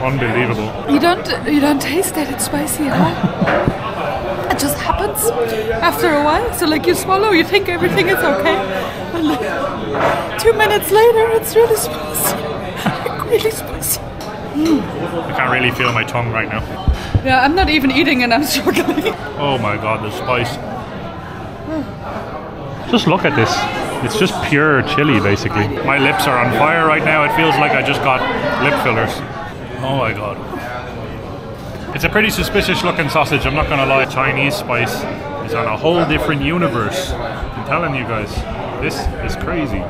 Unbelievable. You don't taste that it's spicy at all. It just happens after a while. So like you swallow, you think everything is okay, and like 2 minutes later, it's really spicy. Like really spicy. I can't really feel my tongue right now. Yeah, I'm not even eating and I'm struggling. Oh my god, the spice. Just look at this. It's just pure chili, basically. My lips are on fire right now. It feels like I just got lip fillers. Oh my god. It's a pretty suspicious looking sausage, I'm not gonna lie. Chinese spice is on a whole different universe. I'm telling you guys, this is crazy.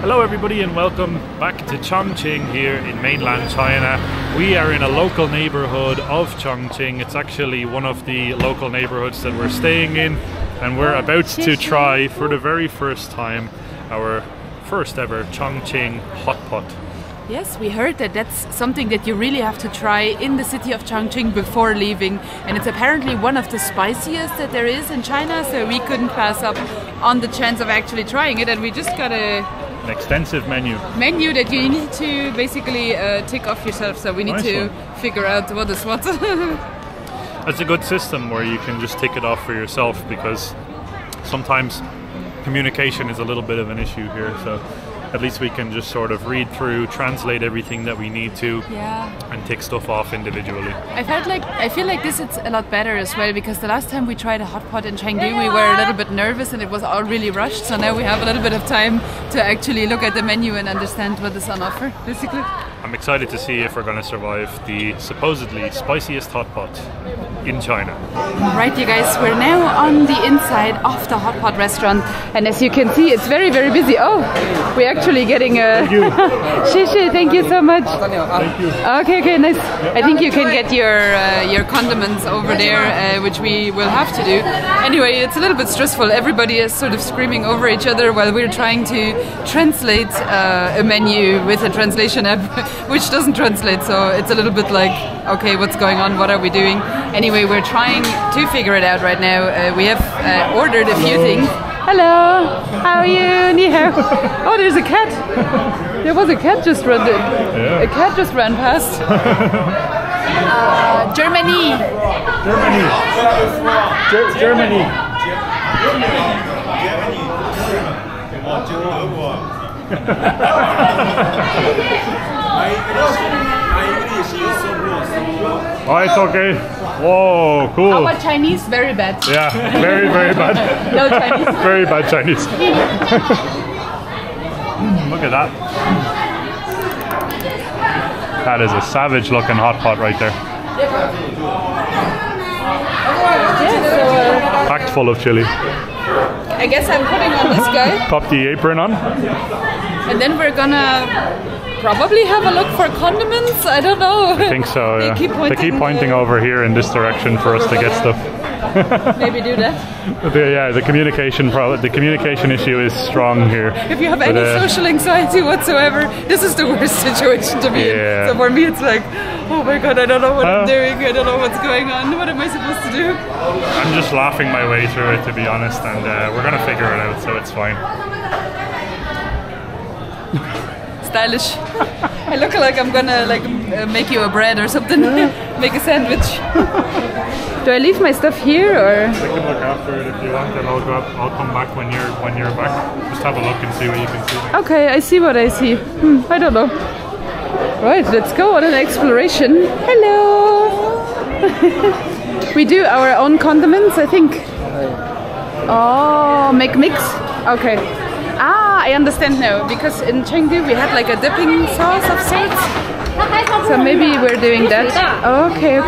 Hello everybody and welcome back to Chongqing here in mainland China. We are in a local neighborhood of Chongqing. It's actually one of the local neighborhoods that we're staying in, and we're about to try for the very first time our first ever Chongqing hot pot. Yes, we heard that that's something that you really have to try in the city of Chongqing before leaving, and it's apparently one of the spiciest that there is in China, so we couldn't pass up on the chance of actually trying it, and we just got an extensive menu that you need to basically tick off yourself, so we need to figure out what is what. That's a good system where you can just tick it off for yourself, because sometimes communication is a little bit of an issue here, so at least we can just sort of read through, translate everything that we need to, and tick stuff off individually. I feel like this is a lot better as well, because the last time we tried a hot pot in Chengdu, we were a little bit nervous and it was all really rushed. So now we have a little bit of time to actually look at the menu and understand what is on offer, basically. I'm excited to see if we're going to survive the supposedly spiciest hot pot in China. Right, you guys, we're now on the inside of the hot pot restaurant, and as you can see, it's very, very busy. Oh, we're actually getting a... Thank you. Shishi, thank you so much. Thank you. Okay, nice. I think you can get your condiments over there, which we will have to do. Anyway, it's a little bit stressful. Everybody is sort of screaming over each other while we're trying to translate a menu with a translation app, which doesn't translate, so it's a little bit like, okay, what's going on? What are we doing? Anyway, we're trying to figure it out right now. We have ordered a few things. Hello, how are you? Ni hao. Oh, there's a cat. There was a cat just ran. A cat just ran past. Germany. Oh, it's okay. Whoa, cool. Our Chinese, very bad. Yeah, very, very bad. No Chinese. Very bad Chinese. Look at that. That is a savage looking hot pot right there. Packed full of chili. I guess I'm putting on this guy. Pop the apron on. And then we're gonna probably have a look for condiments. I don't know. I think so, yeah. They keep pointing over here in this direction for us to get stuff. Maybe do that. The communication issue is strong here. If you have any social anxiety whatsoever, this is the worst situation to be in. So for me it's like, oh my god, I don't know what I'm doing, I don't know what's going on, what am I supposed to do? I'm just laughing my way through it, to be honest, and we're gonna figure it out, so it's fine. Stylish. I look like I'm gonna make you a bread or something. Make a sandwich. Do I leave my stuff here or? I can look after it if you want, and I'll come back when you're back. Just have a look and see what you can see. Okay, I see what I see. I don't know. Right, let's go on an exploration. Hello. We do our own condiments, I think. Oh, make mix. Okay. I understand now, because in Chengdu we had like a dipping sauce of sorts. So maybe we're doing that. Okay.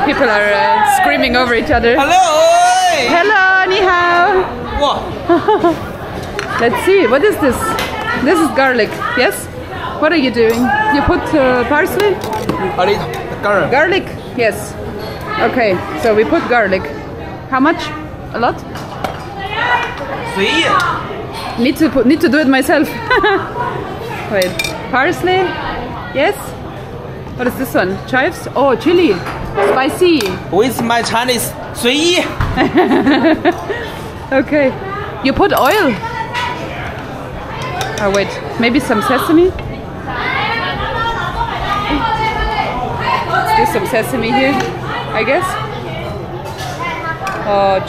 People are screaming over each other. Hello, ni hao. Let's see, what is this? This is garlic, yes? What are you doing? You put parsley? Garlic, yes. Okay, so we put garlic. How much? A lot? Need to do it myself. Wait, parsley, yes. What is this one? Chives? Oh, chili, spicy. With my Chinese, 随意. Okay, you put oil. Oh wait, maybe some sesame? Let's do some sesame here, I guess.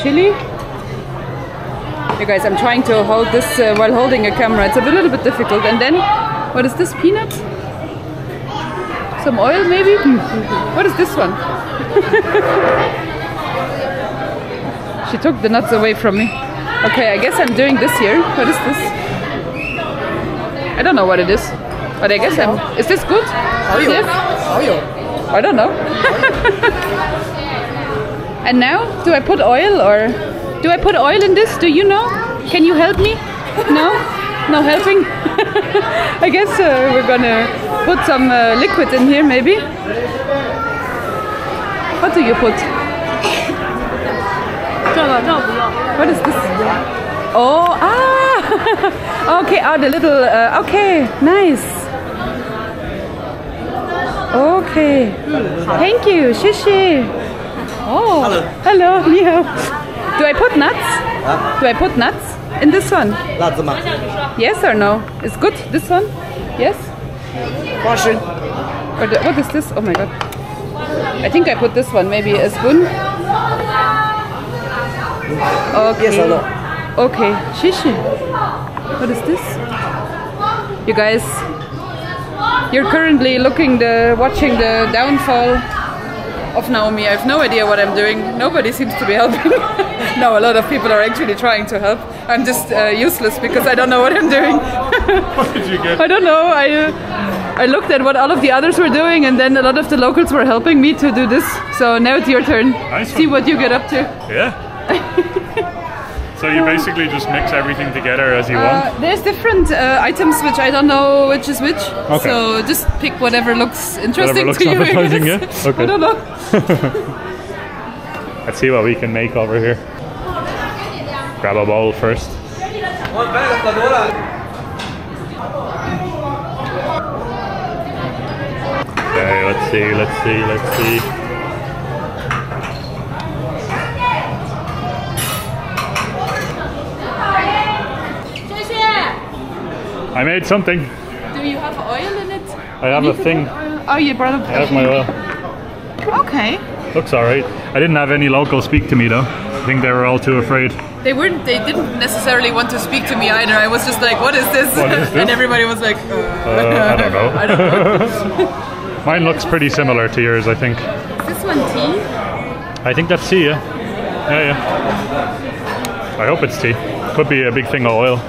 Chili. You guys, I'm trying to hold this while holding a camera. It's a little bit difficult. And then, what is this? Peanuts? Some oil maybe? What is this one? She took the nuts away from me. Okay, I guess I'm doing this here. What is this? I don't know what it is. But I guess I'm... Is this good? Yes? I don't know. And now, do I put oil or... Do I put oil in this? Do you know? Can you help me? No? No helping? I guess we're gonna put some liquid in here maybe. What do you put? What is this? Oh, ah! Okay, the little, okay, nice. Okay. Thank you, shishi. Oh, hello, Leo. Do I put nuts? Do I put nuts in this one? Yes or no? It's good, this one? Yes? What is this? Oh my god. I think I put this one, maybe a spoon. Okay. Yes or no? Okay, shishi. What is this? You guys, you're currently watching the downfall of Naomi. I have no idea what I'm doing. Nobody seems to be helping. No, a lot of people are actually trying to help. I'm just useless because I don't know what I'm doing. What did you get? I don't know. I looked at what all of the others were doing, and then a lot of the locals were helping me to do this. So now it's your turn. Nice See one. what you get up to. Yeah. So you basically just mix everything together as you want? There's different items which I don't know which is which. Okay. So just pick whatever looks interesting Whatever looks to you. appetizing, I guess. yeah? Okay. I don't know. Let's see what we can make over here. Grab a bowl first. Okay, let's see. I made something. Do you have oil in it? I have a thing. Oh, you brought up. I have my oil. Okay. Looks alright. I didn't have any locals speak to me though. I think they were all too afraid. They didn't necessarily want to speak to me either. I was just like, what is this? What is this? And everybody was like, I don't know. I don't know. Mine looks pretty similar to yours, I think. Is this one tea? I think that's tea, yeah. Yeah. I hope it's tea. Could be a big thing of oil. I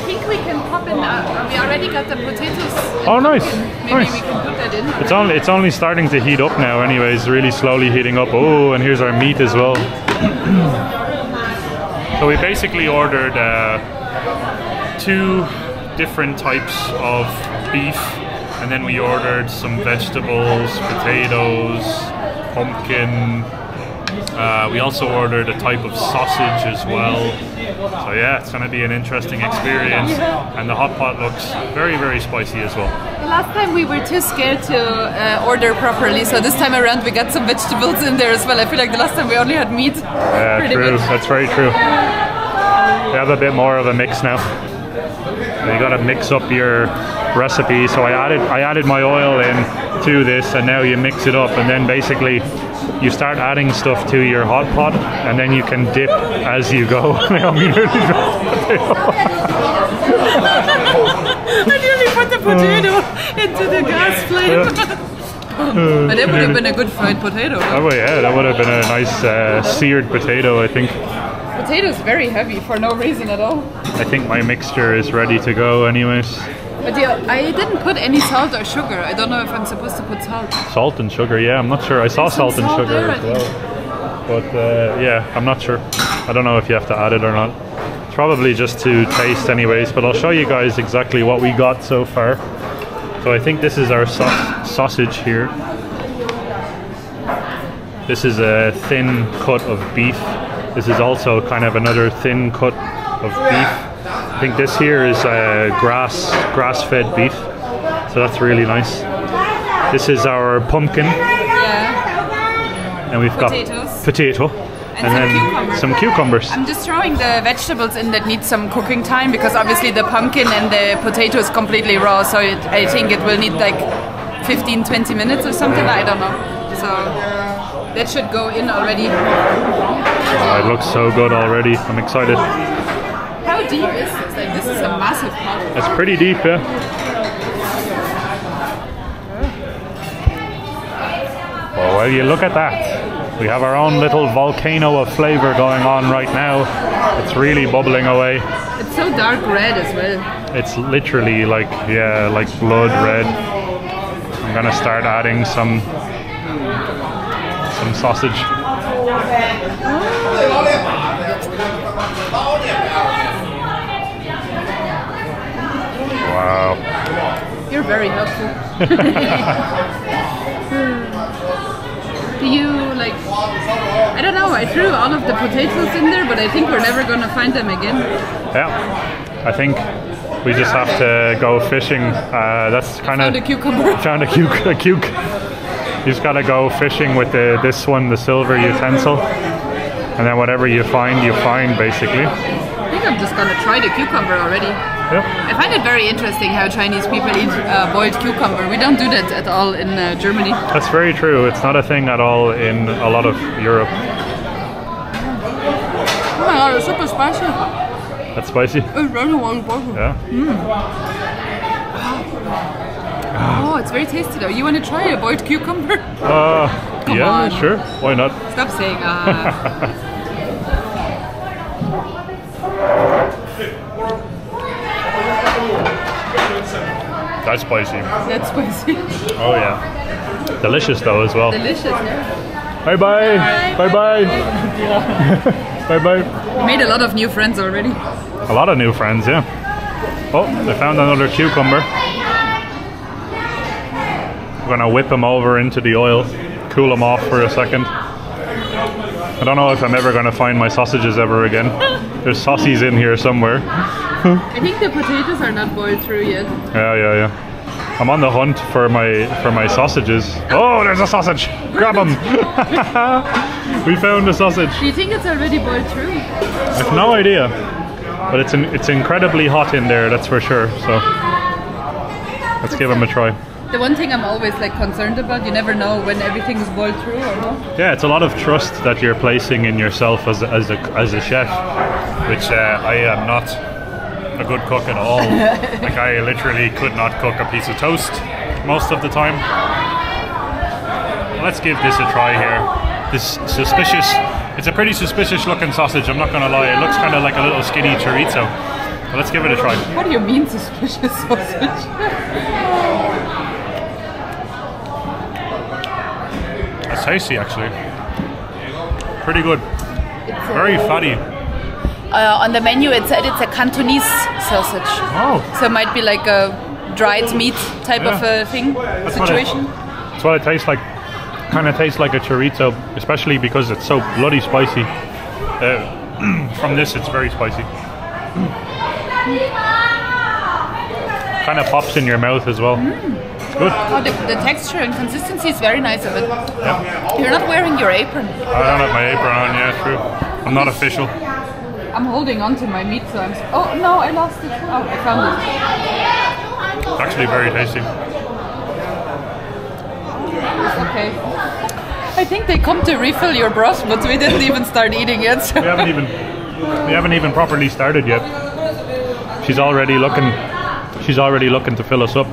think we can pop in. We already got the potatoes. Oh, nice. Maybe Nice. we can put that in. It's only starting to heat up now anyways, really slowly heating up. Oh, and here's our meat as well. So we basically ordered 2 different types of beef, and then we ordered some vegetables, potatoes, pumpkin. We also ordered a type of sausage as well. So yeah, it's going to be an interesting experience, and the hot pot looks very, very spicy as well. The last time we were too scared to order properly, so this time around we got some vegetables in there as well. I feel like the last time we only had meat. Yeah, Pretty true. much. That's very true. We have a bit more of a mix now. You got to mix up your recipe. So I added my oil in to this, and now you mix it up, and then basically you start adding stuff to your hot pot, and then you can dip as you go. I nearly put the potato into the gas flame. But that would have been a good fried potato. Oh yeah, that would have been a nice seared potato, I think. Potato is very heavy for no reason at all. I think my mixture is ready to go anyways. But yeah, I didn't put any salt or sugar. I don't know if I'm supposed to put salt. Salt and sugar, yeah, I'm not sure. I saw salt and salt sugar there, as well. But yeah, I'm not sure. I don't know if you have to add it or not. It's probably just to taste anyways, but I'll show you guys exactly what we got so far. So I think this is our sausage here. This is a thin cut of beef. This is also kind of another thin cut of beef. I think this here is grass-fed beef, so that's really nice. This is our pumpkin, Yeah. and we've Potatoes. got potato, And some cucumbers. some cucumbers. I'm just throwing the vegetables in that need some cooking time because obviously the pumpkin and the potato is completely raw, so I think it will need like 15-20 minutes or something, I don't know. So that should go in already. Oh, it looks so good already. I'm excited. How deep is this? Like, this is a massive pot. It's pretty deep, yeah. Oh, well, you look at that. We have our own little volcano of flavor going on right now. It's really bubbling away. It's so dark red as well. It's literally like, yeah, like blood red. I'm gonna start adding some sausage. Wow. You're very helpful. Do you like, I don't know, I threw all of the potatoes in there, but I think we're never gonna find them again. Yeah, I think we just have to go fishing. That's kind of... Found a cucumber. Found a cuke. You just gotta go fishing with this one, the silver utensil. And then whatever you find, basically. I think I'm just gonna try the cucumber already. Yep. I find it very interesting how Chinese people eat boiled cucumber. We don't do that at all in Germany. That's very true. It's not a thing at all in a lot of Europe. Oh my god, it's super spicy. That's spicy? It's very well spicy. Yeah. Oh, it's very tasty though. You want to try a boiled cucumber? Yeah, on. sure. Why not? Stop saying That's spicy. That's spicy. Oh yeah. Delicious though as well. Delicious, yeah. Bye bye. Bye bye. Bye bye. We made a lot of new friends already. A lot of new friends, yeah. Oh, I found another cucumber. I'm gonna whip them over into the oil, cool them off for a second. I don't know if I'm ever gonna find my sausages ever again. There's saucies in here somewhere. I think the potatoes are not boiled through yet. Yeah. I'm on the hunt for my sausages. Oh, there's a sausage! Grab them! We found a sausage. Do you think it's already boiled through? I have no idea, but it's incredibly hot in there. That's for sure. So let's give them a try. The one thing I'm always like concerned about, you never know when everything is boiled through or not. Yeah, it's a lot of trust that you're placing in yourself as a chef, which I am not a good cook at all. Like I literally could not cook a piece of toast most of the time. Let's give this a try here. It's a pretty suspicious looking sausage, I'm not gonna lie. It looks kind of like a little skinny chorizo. But let's give it a try. What do you mean suspicious sausage? It's tasty actually. Pretty good. Very fatty. On the menu it said it's a Cantonese sausage. Oh. So it might be like a dried meat type of a thing, situation. That's what it tastes like. Kind of tastes like a chorizo, especially because it's so bloody spicy. From this it's very spicy. Kind of pops in your mouth as well. It's good. Oh, the texture and consistency is very nice of it. Yeah. You're not wearing your apron. I don't have my apron on, yeah, true. I'm not official. I'm holding on to my meat, so I'm... Oh, no, I lost it. Oh, I found it. It's actually very tasty. Okay. I think they come to refill your broth, but we didn't even start eating yet. So. We haven't even properly started yet. She's already looking to fill us up.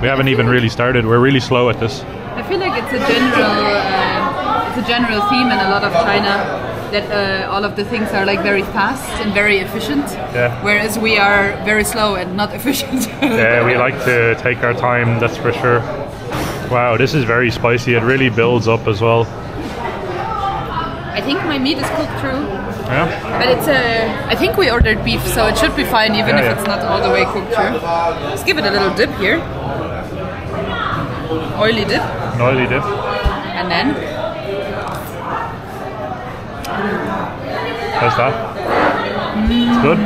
We haven't even really started. We're really slow at this. I feel like it's a general theme in a lot of China that all of the things are like very fast and very efficient. Yeah. Whereas we are very slow and not efficient. Yeah, we like to take our time, that's for sure. Wow, this is very spicy. It really builds up as well. I think my meat is cooked through. Yeah. But I think we ordered beef, so it should be fine even if it's not all the way cooked through. Let's give it a little dip here. Oily dip. An oily dip. And then... How's that? It's good?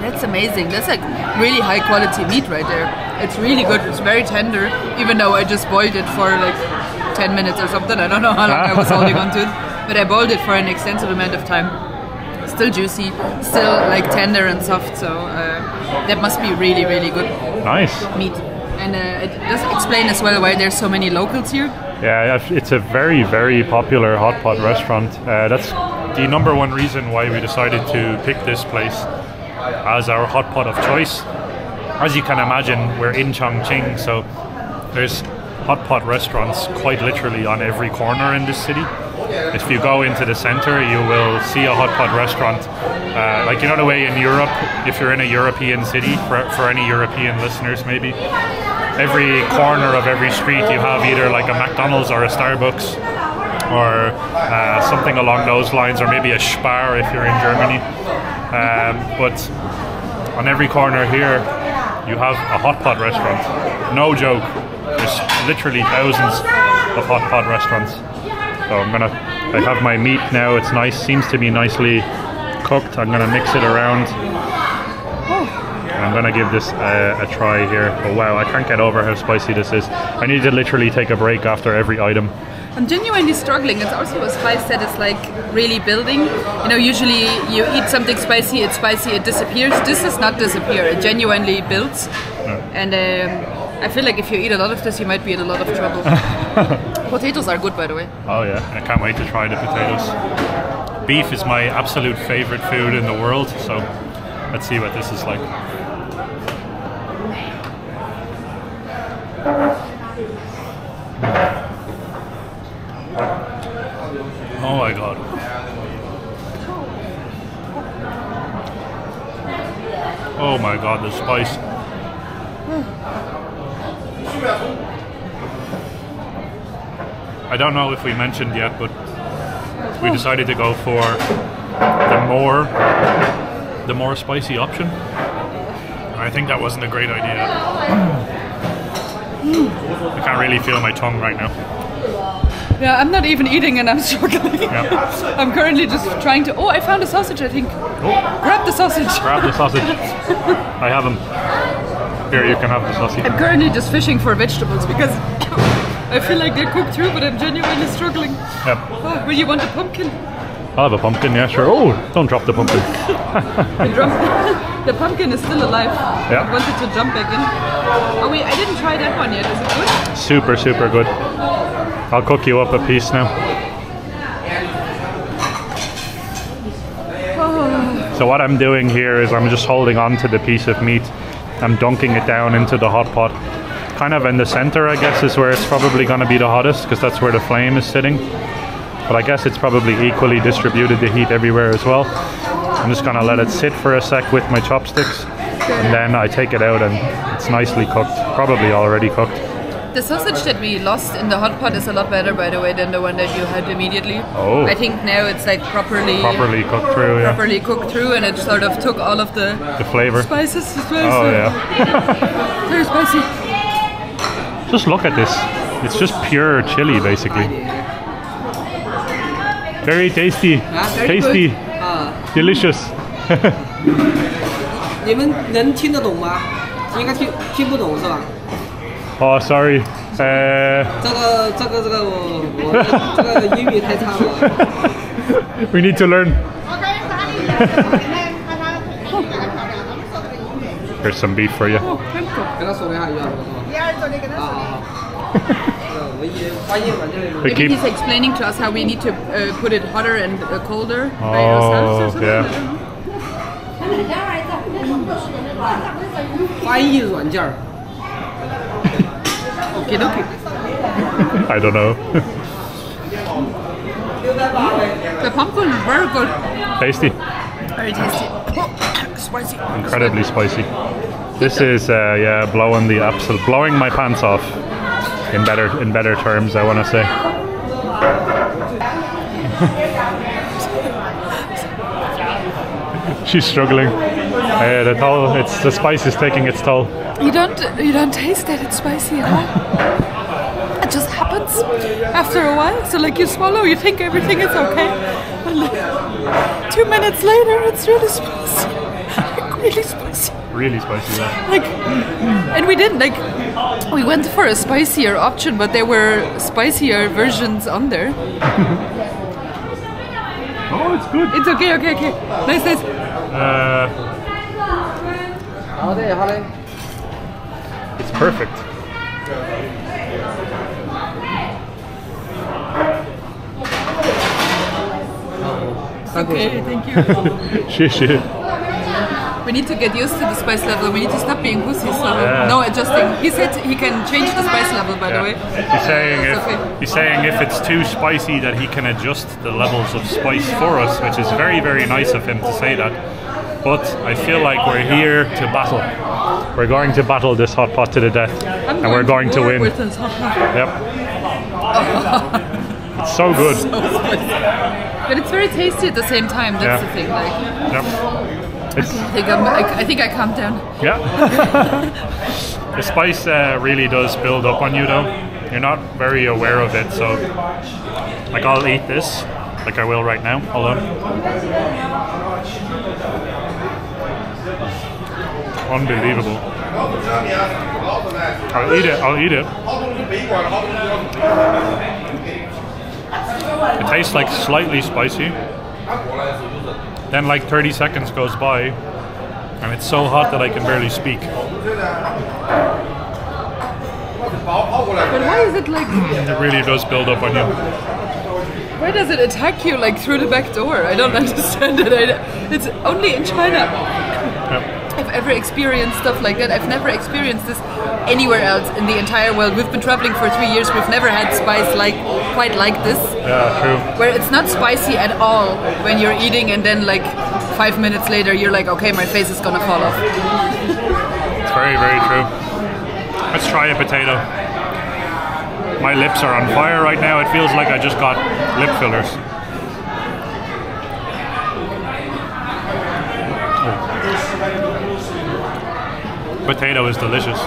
That's amazing. That's like really high quality meat right there. It's really good. It's very tender, even though I just boiled it for like 10 minutes or something. I don't know how long I was holding on to it. but I boiled it for an extensive amount of time. Still juicy, still like tender and soft, so that must be really, really good. Nice. Meat. And it does explain as well why there's so many locals here. Yeah, it's a very, very popular hot pot restaurant. That's the number one reason why we decided to pick this place as our hot pot of choice. As you can imagine, we're in Chongqing, so there's hot pot restaurants quite literally on every corner in this city. If you go into the center, you will see a hot pot restaurant. Like, you know the way in Europe, if you're in a European city, for any European listeners maybe, every corner of every street you have either like a McDonald's or a Starbucks or something along those lines, or maybe a Spar if you're in Germany. But on every corner here, you have a hot pot restaurant. No joke. There's literally thousands of hot pot restaurants. So I have my meat now. It's nice, seems to be nicely cooked. I'm gonna mix it around. I'm gonna give this a try here. Oh wow, I can't get over how spicy this is. I need to literally take a break after every item. I'm genuinely struggling. It's also a spice that is like really building. You know, usually you eat something spicy, it's spicy, it disappears. This does not disappear. It genuinely builds. Yeah. And I feel like if you eat a lot of this, you might be in a lot of trouble. Potatoes are good, by the way. Oh yeah, I can't wait to try the potatoes. Beef is my absolute favorite food in the world, so let's see what this is like. Oh my god. Oh my god, the spice. I don't know if we mentioned yet, but we decided to go for the more spicy option. And I think that wasn't a great idea. I can't really feel my tongue right now. Yeah, I'm not even eating and I'm struggling. Yeah. I'm currently just trying to... Oh, I found a sausage, I think. Oh. Grab the sausage. Grab the sausage. I have them. Here, you can have the sausage. I'm currently just fishing for vegetables because I feel like they're cooked through, but I'm genuinely struggling. Yep. Oh, will you want a pumpkin? I'll have a pumpkin, yeah, sure. Oh, don't drop the pumpkin. The pumpkin is still alive. Yeah. I wanted to jump back in. Oh wait, I didn't try that one yet. Is it good? Super, super good. I'll cook you up a piece now. Oh. So what I'm doing here is I'm just holding on to the piece of meat. I'm dunking it down into the hot pot. Kind of in the center, I guess, is where it's probably going to be the hottest, because that's where the flame is sitting. But I guess it's probably equally distributed the heat everywhere as well. I'm just going to let it sit for a sec with my chopsticks, and then I take it out and it's nicely cooked, probably already cooked. The sausage that we lost in the hot pot is a lot better, by the way, than the one that you had immediately. Oh. I think now it's like properly cooked through, yeah. Properly cooked through, and it sort of took all of the flavor. Spices as well. Oh, so yeah. Very spicy. Just look at this. It's just pure chili, basically. Very tasty. Very tasty. good. Delicious. 你们能听得懂吗？应该听不懂是吧？ Oh, sorry. 这个我这个英语太差了。We need to learn. Here's some beef for you. 给他说一下要不We Maybe keep. he's explaining to us how we need to put it hotter and colder by ourselves or something. Yeah. 翻译软件儿。 Okay, okay. I don't know. The pumpkin is very good. Tasty. Very tasty. Spicy. Incredibly spicy. This is yeah, blowing my pants off. In better terms, I want to say. She's struggling. The spice is taking its toll. You don't taste that it's spicy at all. It just happens after a while. So like you swallow, you think everything is okay, and like 2 minutes later, it's really spicy. Like really spicy. Really spicy, yeah. Like, and we went for a spicier option, but there were spicier versions on there. No, it's good. It's okay. Nice. It's perfect. Okay, thank you. Shit. We need to get used to the spice level. We need to stop being pussies. So Yeah. no adjusting. He said he can change the spice level, by the way. He's saying if it's too spicy that he can adjust the levels of spice for us, which is very, very nice of him to say that. But I feel like we're here to battle. We're going to battle this hot pot to the death, and we're going to win. With this hot pot. Yep. It's so good. But it's very tasty at the same time. That's Yeah. the thing. Like, Yep. It's, I think I calmed down. yeah. The spice really does build up on you, though. You're not very aware of it, so like I'll eat this, like I will right now. Hold on. Unbelievable. I'll eat it. It tastes like slightly spicy. Then like 30 seconds goes by and it's so hot that I can barely speak. But why is it like? It really does build up on you. Why does it attack you like through the back door? I don't understand it. It's only in China. Yep. I've ever experienced stuff like that. I've never experienced this anywhere else in the entire world. We've been traveling for 3 years. We've never had spice quite like this. Yeah, true. Where it's not spicy at all when you're eating, and then like 5 minutes later you're like, okay, my face is gonna fall off. It's very, very true. Let's try a potato. My lips are on fire right now. It feels like I just got lip fillers. Potato is delicious.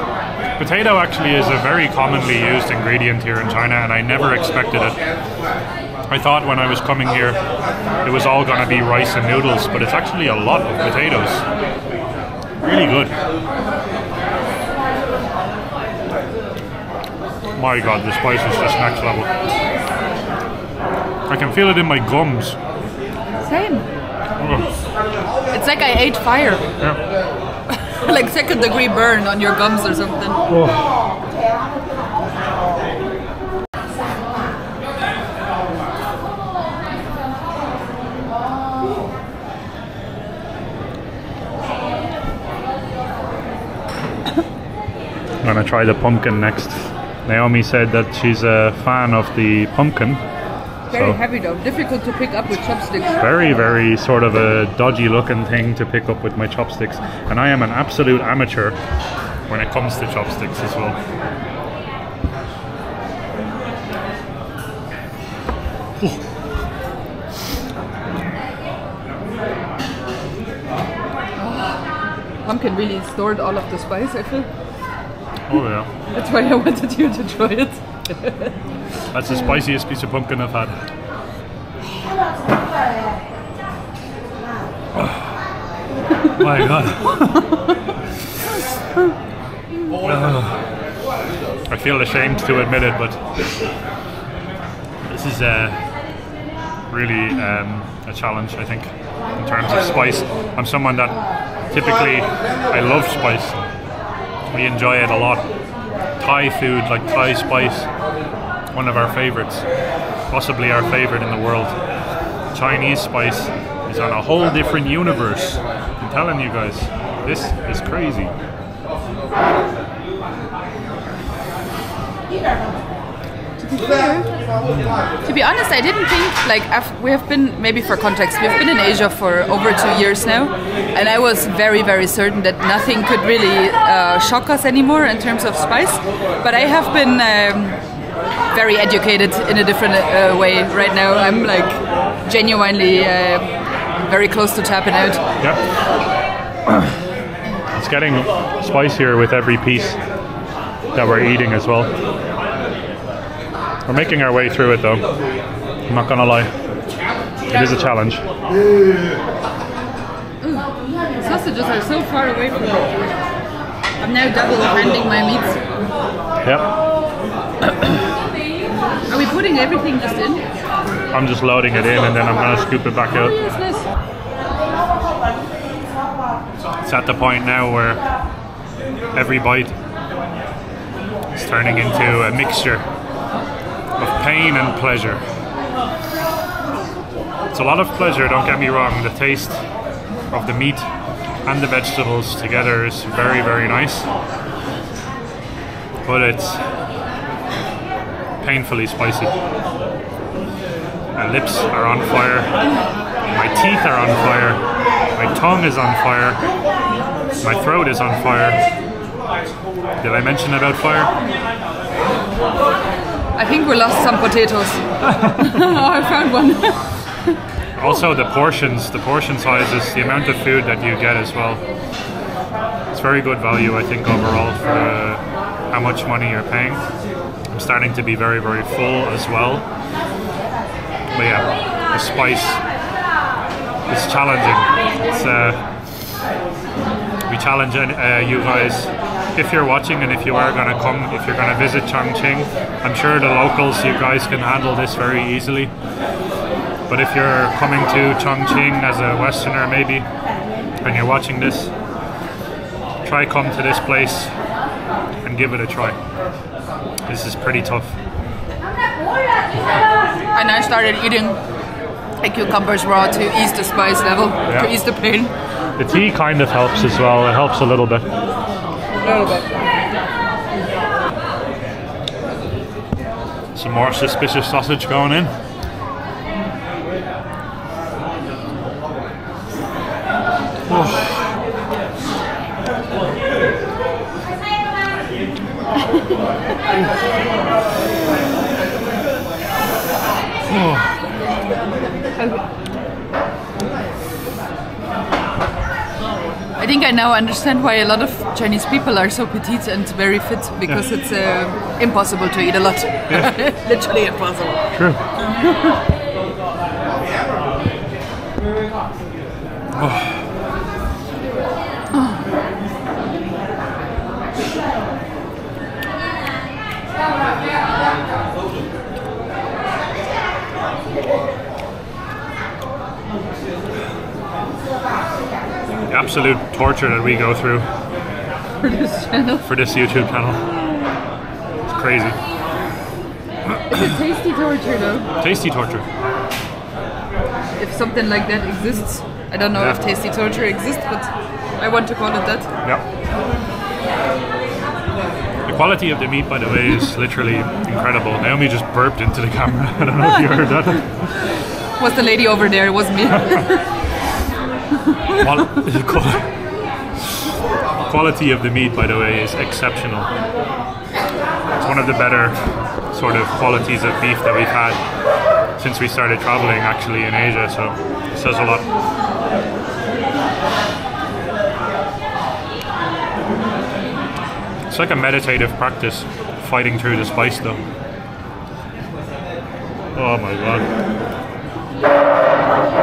Potato actually is a very commonly used ingredient here in China, and I never expected it. I thought when I was coming here it was all going to be rice and noodles, but it's actually a lot of potatoes. Really good. My god, the spice is just next level. I can feel it in my gums. Same. Ugh. It's like I ate fire. Yeah. Like 2nd degree burn on your gums or something. I'm gonna try the pumpkin next. Naomi said that she's a fan of the pumpkin. Very So- heavy though. Difficult to pick up with chopsticks. Very, very sort of a dodgy looking thing to pick up with my chopsticks. And I am an absolute amateur when it comes to chopsticks as well. Pumpkin really stored all of the spice, I feel. Oh yeah. That's why I wanted you to try it. That's the spiciest piece of pumpkin I've had. My god. I feel ashamed to admit it, but this is really a challenge, I think, in terms of spice. I'm someone that typically, I love spice. We enjoy it a lot. Thai food, like Thai spice, one of our favorites, possibly our favorite in the world. Chinese spice is on a whole different universe. I'm telling you guys, this is crazy. To be honest, I didn't think, like, we have been, maybe for context, we've been in Asia for over 2 years now, and I was very, very certain that nothing could really shock us anymore in terms of spice, but I have been very educated in a different way right now. I'm like genuinely very close to tapping out. Yeah. It's getting spicier with every piece that we're eating as well. We're making our way through it though. I'm not gonna lie. It is a challenge. The sausages are so far away from me. I'm now double handing my meats. Yep. Are we putting everything just in? I'm just loading it in and then I'm gonna scoop it back out. Yes, nice. It's at the point now where every bite is turning into a mixture of pain and pleasure. It's a lot of pleasure, don't get me wrong. The taste of the meat and the vegetables together is very, very nice. But it's painfully spicy. My lips are on fire. My teeth are on fire. My tongue is on fire. My throat is on fire. Did I mention about fire? I think we lost some potatoes. Oh, I found one. Also the portion sizes, the amount of food that you get as well. It's very good value, I think, overall for how much money you're paying. I'm starting to be very, very full as well. But yeah, the spice is challenging. We challenge you guys, if you're watching and if you are going to come, if you're going to visit Chongqing, I'm sure the locals, you guys can handle this very easily. But if you're coming to Chongqing as a Westerner maybe, and you're watching this, try come to this place and give it a try. This is pretty tough. And I started eating the cucumbers raw to ease the spice level, to ease the pain. The tea kind of helps as well, it helps a little bit. Some more suspicious sausage going in. I think I now understand why a lot of Chinese people are so petite and very fit, because it's impossible to eat a lot. Yeah. Literally impossible. True. The absolute torture that we go through For this channel. for this YouTube channel. It's crazy. It's a tasty torture though. Tasty torture. If something like that exists. I don't know if tasty torture exists, but I want to call it that. Yeah. The quality of the meat, by the way, is literally incredible. Naomi just burped into the camera. I don't know if you heard that. Was the lady over there? It wasn't me. Quality of the meat, by the way, is exceptional. It's one of the better sort of qualities of beef that we've had since we started traveling actually in Asia, so it says a lot. It's like a meditative practice, fighting through the spice though. Oh my god.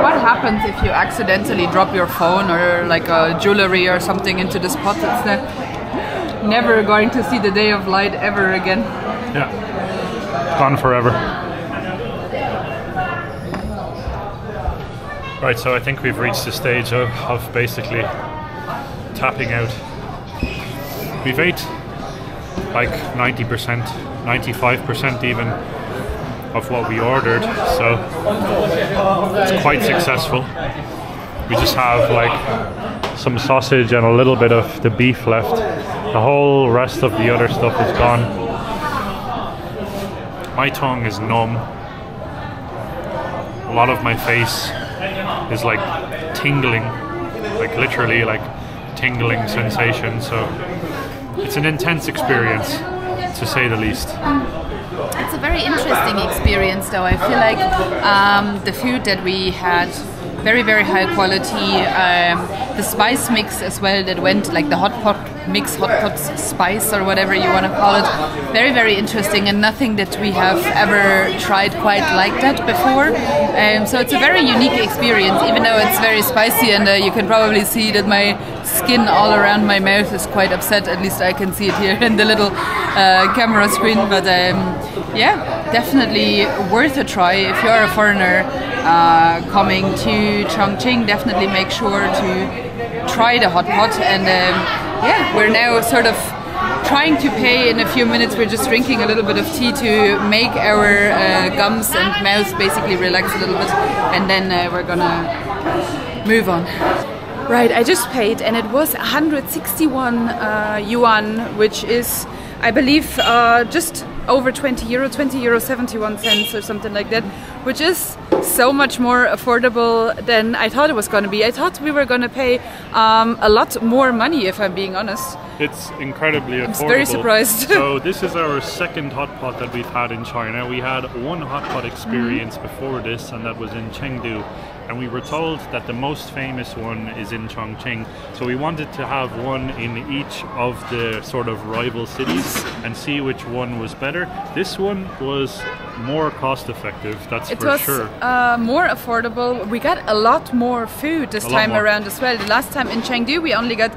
What happens if you accidentally drop your phone or like a jewelry or something into this pot? It's never going to see the day of light ever again. Yeah. Gone forever. Right, so I think we've reached the stage of basically tapping out. We've ate like 90%, 95% even of what we ordered, so it's quite successful. We just have like some sausage and a little bit of the beef left. The whole rest of the other stuff is gone. My tongue is numb. A lot of my face is like tingling, like literally like tingling sensation, so it's an intense experience to say the least. It's a very interesting experience though. I feel like the food that we had, very, very high quality. The spice mix as well that went, like the hot pot mix, hot pot spice or whatever you want to call it. Very, very interesting, and nothing that we have ever tried quite like that before. So it's a very unique experience, even though it's very spicy, and you can probably see that my skin all around my mouth is quite upset. At least I can see it here in the little camera screen. But yeah, definitely worth a try. If you're a foreigner coming to Chongqing, definitely make sure to try the hot pot. And yeah, we're now sort of trying to pay in a few minutes. We're just drinking a little bit of tea to make our gums and mouth basically relax a little bit, and then we're gonna move on. Right, I just paid and it was 161 yuan, which is, I believe, just over 20 euro, 20 euro 71 cents or something like that, which is so much more affordable than I thought it was going to be. I thought we were going to pay a lot more money, if I'm being honest. It's incredibly affordable. I'm very surprised. So this is our second hot pot that we've had in China. We had one hot pot experience before this, and that was in Chengdu. And we were told that the most famous one is in Chongqing. So we wanted to have one in each of the sort of rival cities and see which one was better. This one was more cost effective, that's for sure. It was more affordable. We got a lot more food this time around as well. The last time in Chengdu we only got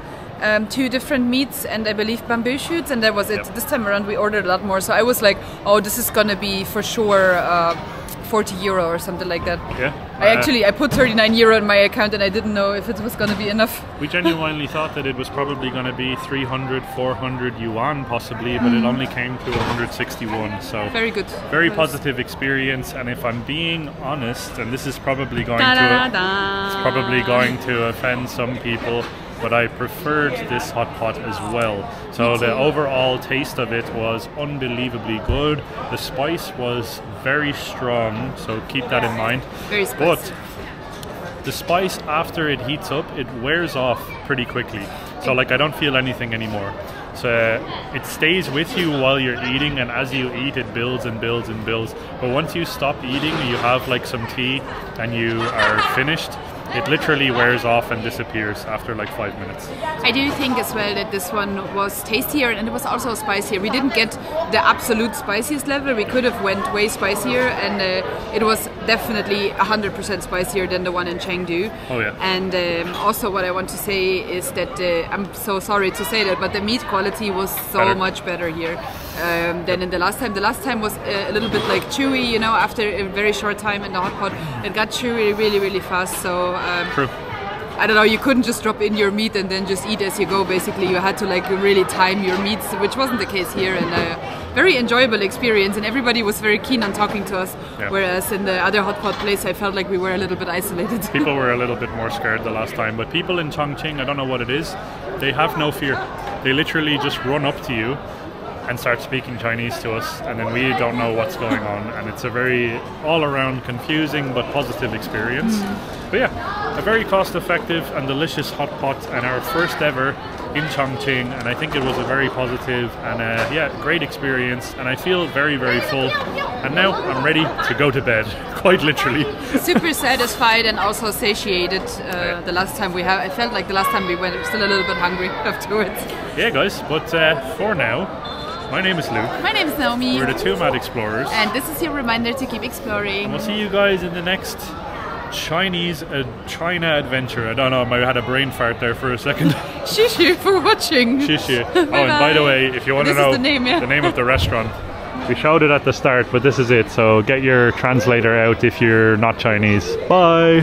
2 different meats and I believe bamboo shoots, and that was it. Yep. This time around we ordered a lot more. So I was like, oh, this is gonna be for sure 40 euro or something like that. Yeah. I put 39 euro in my account and I didn't know if it was going to be enough. We genuinely thought that it was probably going to be 300, 400 yuan possibly, but it only came to 161. So very good. Very positive experience. And if I'm being honest, and this is probably going to offend some people, but I preferred this hot pot as well. So the overall taste of it was unbelievably good. The spice was very strong, so keep that in mind. Very spicy. But the spice, after it heats up, it wears off pretty quickly. So like I don't feel anything anymore. So it stays with you while you're eating, and as you eat it builds and builds and builds. But once you stop eating, you have like some tea and you are finished, it literally wears off and disappears after like 5 minutes. I do think as well that this one was tastier and it was also spicier. We didn't get the absolute spiciest level. We could have went way spicier, and it was definitely 100% spicier than the one in Chengdu. Oh yeah. And also what I want to say is that I'm so sorry to say that, but the meat quality was so much better here than in the last time. The last time was a little bit like chewy, you know, after a very short time in the hot pot. It got chewy really, really fast. So True. I don't know, you couldn't just drop in your meat and then just eat as you go. Basically, you had to like really time your meats, which wasn't the case here. And very enjoyable experience, and everybody was very keen on talking to us. Yeah. Whereas in the other hot pot place, I felt like we were a little bit isolated. People were a little bit more scared the last time, but people in Chongqing, I don't know what it is, they have no fear. They literally just run up to you and start speaking Chinese to us, and then we don't know what's going on, and it's a very all-around confusing but positive experience. But yeah, a very cost-effective and delicious hot pot, and our first ever in Chongqing, and I think it was a very positive and yeah, great experience, and I feel very, very full, and now I'm ready to go to bed, quite literally. Super satisfied and also satiated. The last time I felt like the last time we went, I was still a little bit hungry afterwards. Yeah guys, but for now, my name is Luke. My name is Naomi. We're the Two Mad Explorers. And this is your reminder to keep exploring. And we'll see you guys in the next China adventure. I don't know, I had a brain fart there for a second. Shishu for watching. Shishu. Oh, and by the way, if you want to know the name of the restaurant, we showed it at the start, but this is it. So get your translator out if you're not Chinese. Bye.